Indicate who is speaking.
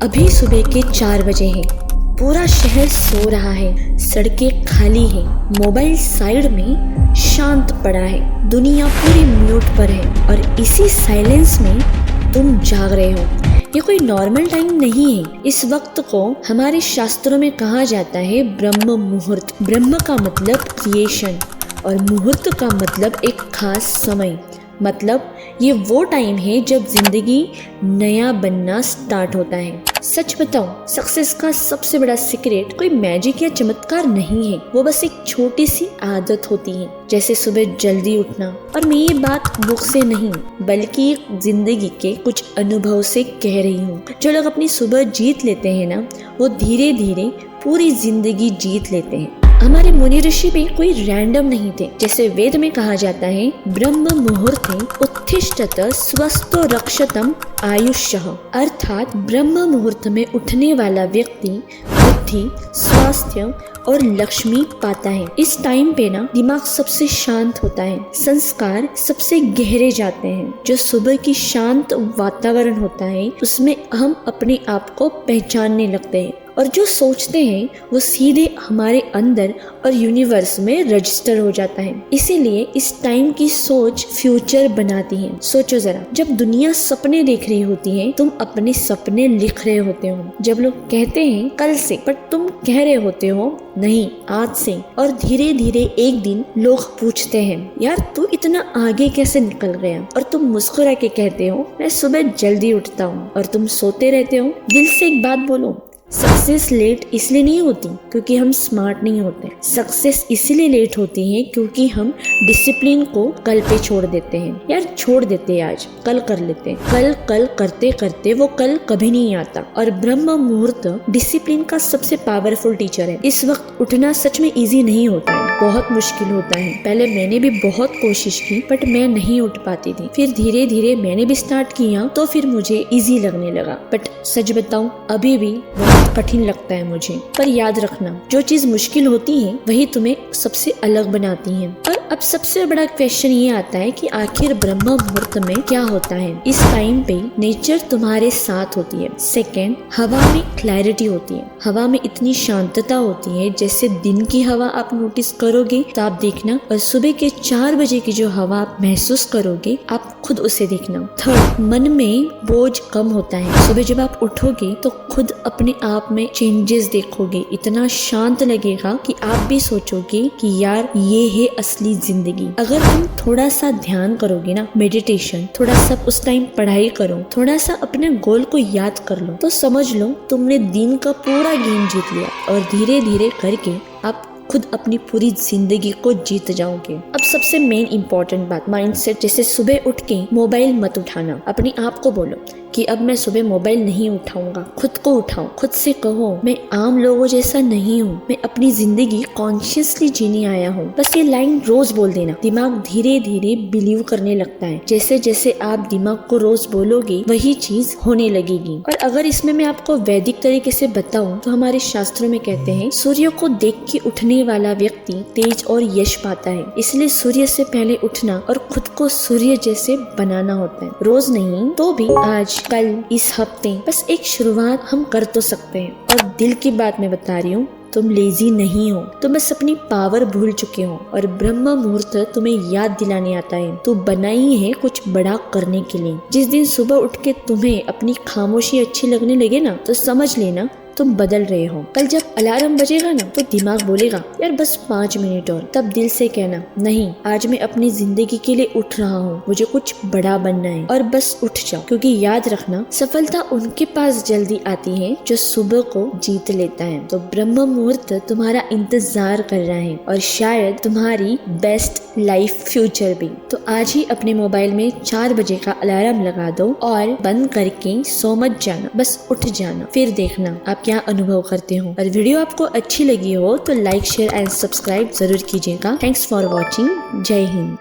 Speaker 1: अभी सुबह के 4 बजे हैं। पूरा शहर सो रहा है, सड़कें खाली हैं, मोबाइल साइड में शांत पड़ा है, दुनिया पूरी म्यूट पर है और इसी साइलेंस में तुम जाग रहे हो। ये कोई नॉर्मल टाइम नहीं है। इस वक्त को हमारे शास्त्रों में कहा जाता है ब्रह्म मुहूर्त। ब्रह्म का मतलब क्रिएशन और मुहूर्त का मतलब एक खास समय। मतलब ये वो टाइम है जब जिंदगी नया बनना स्टार्ट होता है। सच बताओ, सक्सेस का सबसे बड़ा सीक्रेट कोई मैजिक या चमत्कार नहीं है, वो बस एक छोटी सी आदत होती है, जैसे सुबह जल्दी उठना। और मैं ये बात बुक से नहीं बल्कि जिंदगी के कुछ अनुभव से कह रही हूँ। जो लोग अपनी सुबह जीत लेते हैं ना, वो धीरे धीरे पूरी जिंदगी जीत लेते हैं। हमारे मुनि ऋषि भी कोई रैंडम नहीं थे। जैसे वेद में कहा जाता है, ब्रह्म मुहूर्ते उत्तिष्ठत स्वस्तो रक्षतम आयुष्यः, अर्थात ब्रह्म मुहूर्त में उठने वाला व्यक्ति बुद्धि, स्वास्थ्य और लक्ष्मी पाता है। इस टाइम पे ना दिमाग सबसे शांत होता है, संस्कार सबसे गहरे जाते हैं। जो सुबह की शांत वातावरण होता है उसमें हम अपने आप को पहचानने लगते हैं और जो सोचते हैं वो सीधे हमारे अंदर और यूनिवर्स में रजिस्टर हो जाता है। इसीलिए इस टाइम की सोच फ्यूचर बनाती है। सोचो जरा, जब दुनिया सपने देख रही होती है, तुम अपने सपने लिख रहे होते हो। जब लोग कहते हैं कल से, पर तुम कह रहे होते हो नहीं आज से। और धीरे धीरे एक दिन लोग पूछते हैं, यार तू इतना आगे कैसे निकल गया? और तुम मुस्कुरा के कहते हो, मैं सुबह जल्दी उठता हूँ। और तुम सोते रहते हो। दिल से एक बात बोलो, सक्सेस लेट इसलिए नहीं होती क्योंकि हम स्मार्ट नहीं होते। सक्सेस इसलिए लेट होती है क्योंकि हम डिसिप्लिन को कल पे छोड़ देते हैं। यार छोड़ देते हैं, आज कल कर लेते हैं। कल कल करते करते वो कल कभी नहीं आता। और ब्रह्म मुहूर्त डिसिप्लिन का सबसे पावरफुल टीचर है। इस वक्त उठना सच में इजी नहीं होता है, बहुत मुश्किल होता है। पहले मैंने भी बहुत कोशिश की बट मैं नहीं उठ पाती थी। फिर धीरे धीरे मैंने भी स्टार्ट किया तो फिर मुझे इजी लगने लगा। बट सच बताऊं, अभी भी कठिन लगता है मुझे। पर याद रखना, जो चीज मुश्किल होती है वही तुम्हें सबसे अलग बनाती है। और अब सबसे बड़ा क्वेश्चन ये आता है कि आखिर ब्रह्म मुहूर्त में क्या होता है? इस टाइम पे नेचर तुम्हारे साथ होती है। सेकंड, हवा में क्लैरिटी होती है। हवा में इतनी शांतता होती है, जैसे दिन की हवा आप नोटिस करोगे तो आप देखना, और सुबह के 4 बजे की जो हवा आप महसूस करोगे आप खुद उसे देखना। थर्ड, मन में बोझ कम होता है। सुबह जब आप उठोगे तो खुद अपने आप में चेंजेस देखोगे। इतना शांत लगेगा कि आप भी सोचोगे कि यार ये है असली जिंदगी। अगर तुम थोड़ा सा ध्यान करोगे ना, मेडिटेशन, थोड़ा सा उस टाइम पढ़ाई करो, थोड़ा सा अपने गोल को याद कर लो, तो समझ लो तुमने दिन का पूरा गेम जीत लिया। और धीरे धीरे करके आप खुद अपनी पूरी जिंदगी को जीत जाओगे। अब सबसे मेन इंपॉर्टेंट बात, माइंडसेट। जैसे सुबह उठ के मोबाइल मत उठाना। अपने आप को बोलो कि अब मैं सुबह मोबाइल नहीं उठाऊंगा। खुद को उठाओ, खुद से कहो मैं आम लोगों जैसा नहीं हूँ, मैं अपनी जिंदगी कॉन्शियसली जीने आया हूँ। बस ये लाइन रोज बोल देना। दिमाग धीरे धीरे बिलीव करने लगता है। जैसे जैसे आप दिमाग को रोज बोलोगे वही चीज होने लगेगी। और अगर इसमें मैं आपको वैदिक तरीके से बताऊं तो हमारे शास्त्रों में कहते हैं, सूर्य को देख के उठने वाला व्यक्ति तेज और यश पाता है। इसलिए सूर्य से पहले उठना और खुद को सूर्य जैसे बनाना होता है। रोज नहीं तो भी आज, कल, इस हफ्ते बस एक शुरुआत हम कर तो सकते हैं। और दिल की बात मैं बता रही हूँ, तुम लेजी नहीं हो, तुम बस अपनी पावर भूल चुके हो। और ब्रह्म मुहूर्त तुम्हें याद दिलाने आता है, तू बनाई है कुछ बड़ा करने के लिए। जिस दिन सुबह उठ के तुम्हें अपनी खामोशी अच्छी लगने लगे ना, तो समझ लेना तुम बदल रहे हो। कल जब अलार्म बजेगा ना तो दिमाग बोलेगा यार बस 5 मिनट और, तब दिल से कहना नहीं, आज मैं अपनी जिंदगी के लिए उठ रहा हूँ, मुझे कुछ बड़ा बनना है। और बस उठ जाओ, क्योंकि याद रखना सफलता उनके पास जल्दी आती है जो सुबह को जीत लेता है। तो ब्रह्म मुहूर्त तुम्हारा इंतजार कर रहा है और शायद तुम्हारी बेस्ट लाइफ फ्यूचर भी। तो आज ही अपने मोबाइल में 4 बजे का अलार्म लगा दो और बंद करके सो मत जाना, बस उठ जाना। फिर देखना आप क्या अनुभव करते हो। और वीडियो आपको अच्छी लगी हो तो लाइक, शेयर एंड सब्सक्राइब जरूर कीजिएगा। Thanks for watching. जय हिंद।